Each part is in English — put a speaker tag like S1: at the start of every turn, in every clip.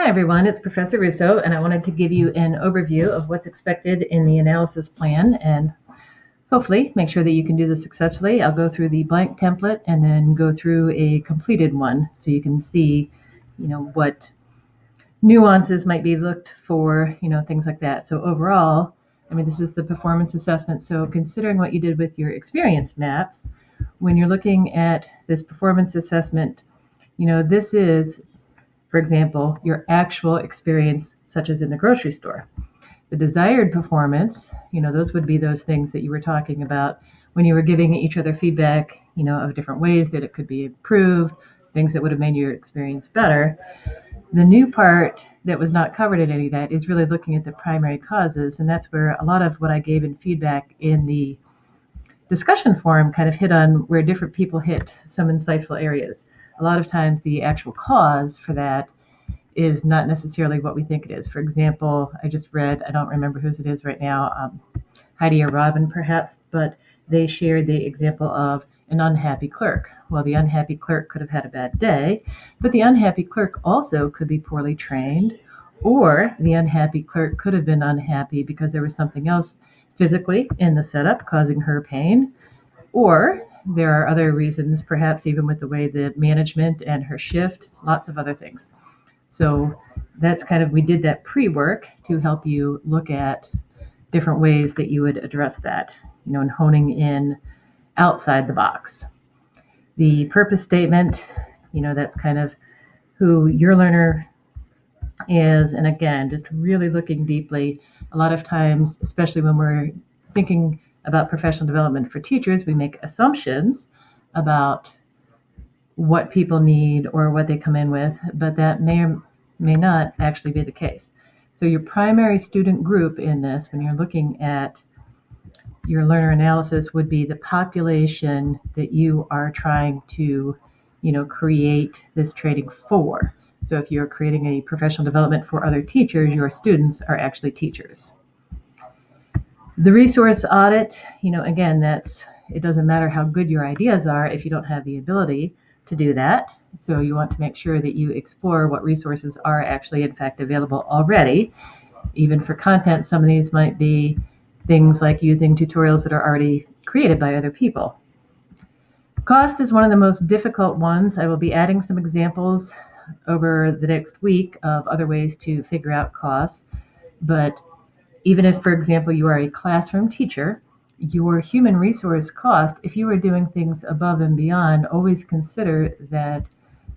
S1: Hi, everyone. It's Professor Russo, and I wanted to give you an overview of what's expected in the analysis plan and hopefully make sure that you can do this successfully. I'll go through the blank template and then go through a completed one so you can see, what nuances might be looked for, things like that. So overall, this is the performance assessment. So considering what you did with your experience maps, when you're looking at this performance assessment, this is, for example, your actual experience, such as in the grocery store. The desired performance, those would be those things that you were talking about when you were giving each other feedback, of different ways that it could be improved, things that would have made your experience better. The new part that was not covered in any of that is really looking at the primary causes, and that's where a lot of what I gave in feedback in the discussion forum kind of hit on where different people hit some insightful areas. A lot of times the actual cause for that is not necessarily what we think it is. For example, I just read, I don't remember whose it is right now, Heidi or Robin perhaps, but they shared the example of an unhappy clerk. Well, the unhappy clerk could have had a bad day, but the unhappy clerk also could be poorly trained, or the unhappy clerk could have been unhappy because there was something else physically in the setup causing her pain, or there are other reasons, perhaps even with the way the management and her shift, lots of other things. So that's we did that pre-work to help you look at different ways that you would address that, and honing in outside the box. The purpose statement, that's who your learner is. And again, just really looking deeply. A lot of times, especially when we're thinking about professional development for teachers, we make assumptions about what people need or what they come in with, but that may or may not actually be the case. So your primary student group in this, when you're looking at your learner analysis, would be the population that you are trying to, create this training for. So if you're creating a professional development for other teachers, your students are actually teachers. The resource audit, again, it doesn't matter how good your ideas are if you don't have the ability to do that. So you want to make sure that you explore what resources are actually, in fact, available already. Even for content, some of these might be things like using tutorials that are already created by other people. Cost is one of the most difficult ones. I will be adding some examples over the next week of other ways to figure out costs. But even if, for example, you are a classroom teacher, your human resource cost, if you are doing things above and beyond, always consider that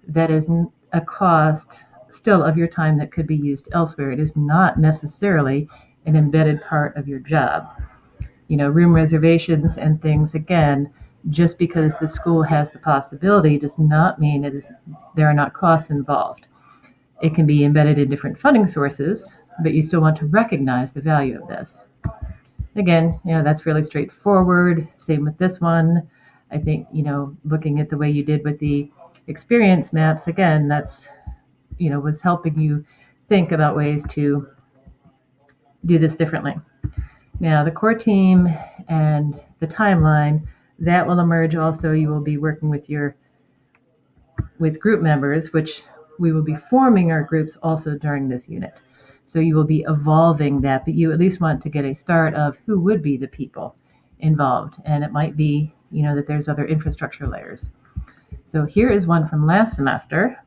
S1: that is a cost still of your time that could be used elsewhere. It is not necessarily an embedded part of your job. Room reservations and things, again, just because the school has the possibility does not mean there are not costs involved. It can be embedded in different funding sources, but you still want to recognize the value of this. Again, that's really straightforward. Same with this one. I think, looking at the way you did with the experience maps, again, that's, was helping you think about ways to do this differently. Now, the core team and the timeline, that will emerge also. You will be working with group members, which we will be forming our groups also during this unit. So you will be evolving that, but you at least want to get a start of who would be the people involved. And it might be, that there's other infrastructure layers. So here is one from last semester.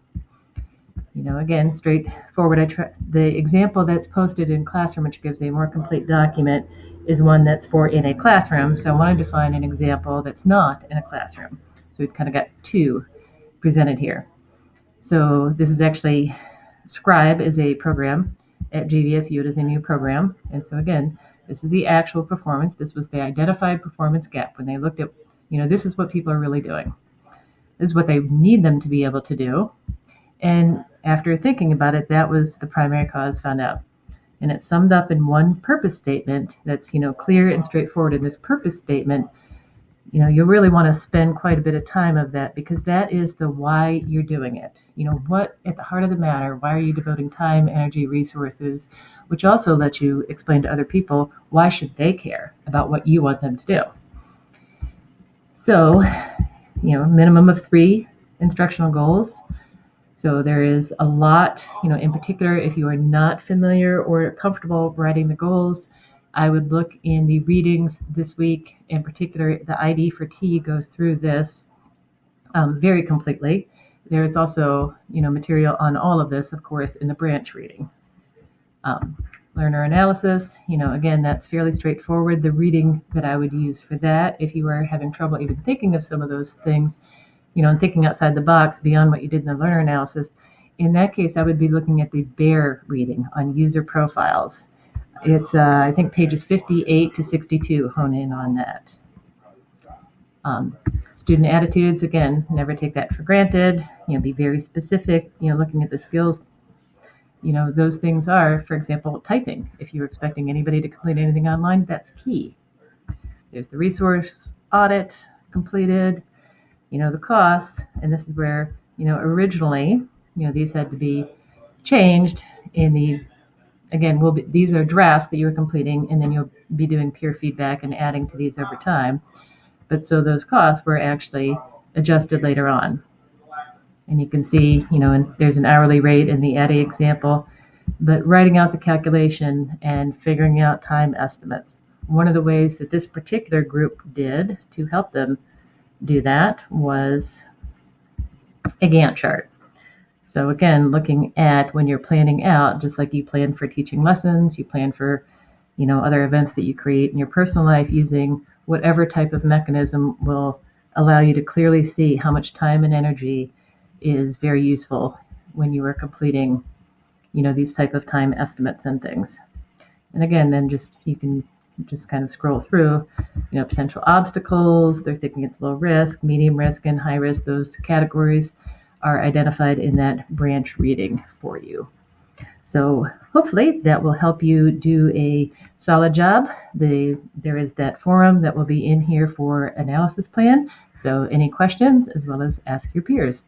S1: Again, straightforward. The example that's posted in Classroom, which gives a more complete document, is one that's for in a classroom. So I wanted to find an example that's not in a classroom. So we've got two presented here. So this is actually, Scribe is a program at JVSU. It is a new program. And so again, this is the actual performance. This was the identified performance gap when they looked at, this is what people are really doing. This is what they need them to be able to do. And after thinking about it, that was the primary cause found out. And it's summed up in one purpose statement that's, clear and straightforward. In this purpose statement, you'll really want to spend quite a bit of time of that, because that is the why you're doing it. What at the heart of the matter, why are you devoting time, energy, resources, which also lets you explain to other people why should they care about what you want them to do. So, minimum of 3 instructional goals. So there is a lot, in particular, if you are not familiar or comfortable writing the goals, I would look in the readings this week. In particular, the ID for T goes through this very completely. There's also, material on all of this, of course, in the branch reading. Learner analysis, again, that's fairly straightforward. The reading that I would use for that, if you are having trouble even thinking of some of those things, and thinking outside the box beyond what you did in the learner analysis, in that case, I would be looking at the BEAR reading on user profiles. It's, I think, pages 58 to 62 hone in on that. Student attitudes, again, never take that for granted. Be very specific, looking at the skills. Those things are, for example, typing. If you're expecting anybody to complete anything online, that's key. There's the resource audit completed, the costs, and this is where, originally, these had to be changed in the, again, these are drafts that you're completing, and then you'll be doing peer feedback and adding to these over time. But so those costs were actually adjusted later on. And you can see, and there's an hourly rate in the ADDIE example, but writing out the calculation and figuring out time estimates. One of the ways that this particular group did to help them do that was a Gantt chart. So again, looking at when you're planning out, just like you plan for teaching lessons, you plan for, other events that you create in your personal life, using whatever type of mechanism will allow you to clearly see how much time and energy is very useful when you are completing, these type of time estimates and things. And again, then you can just kind of scroll through, potential obstacles. They're thinking it's low risk, medium risk, and high risk. Those categories are identified in that branch reading for you. So hopefully that will help you do a solid job. There is that forum that will be in here for analysis plan. So any questions, as well as ask your peers.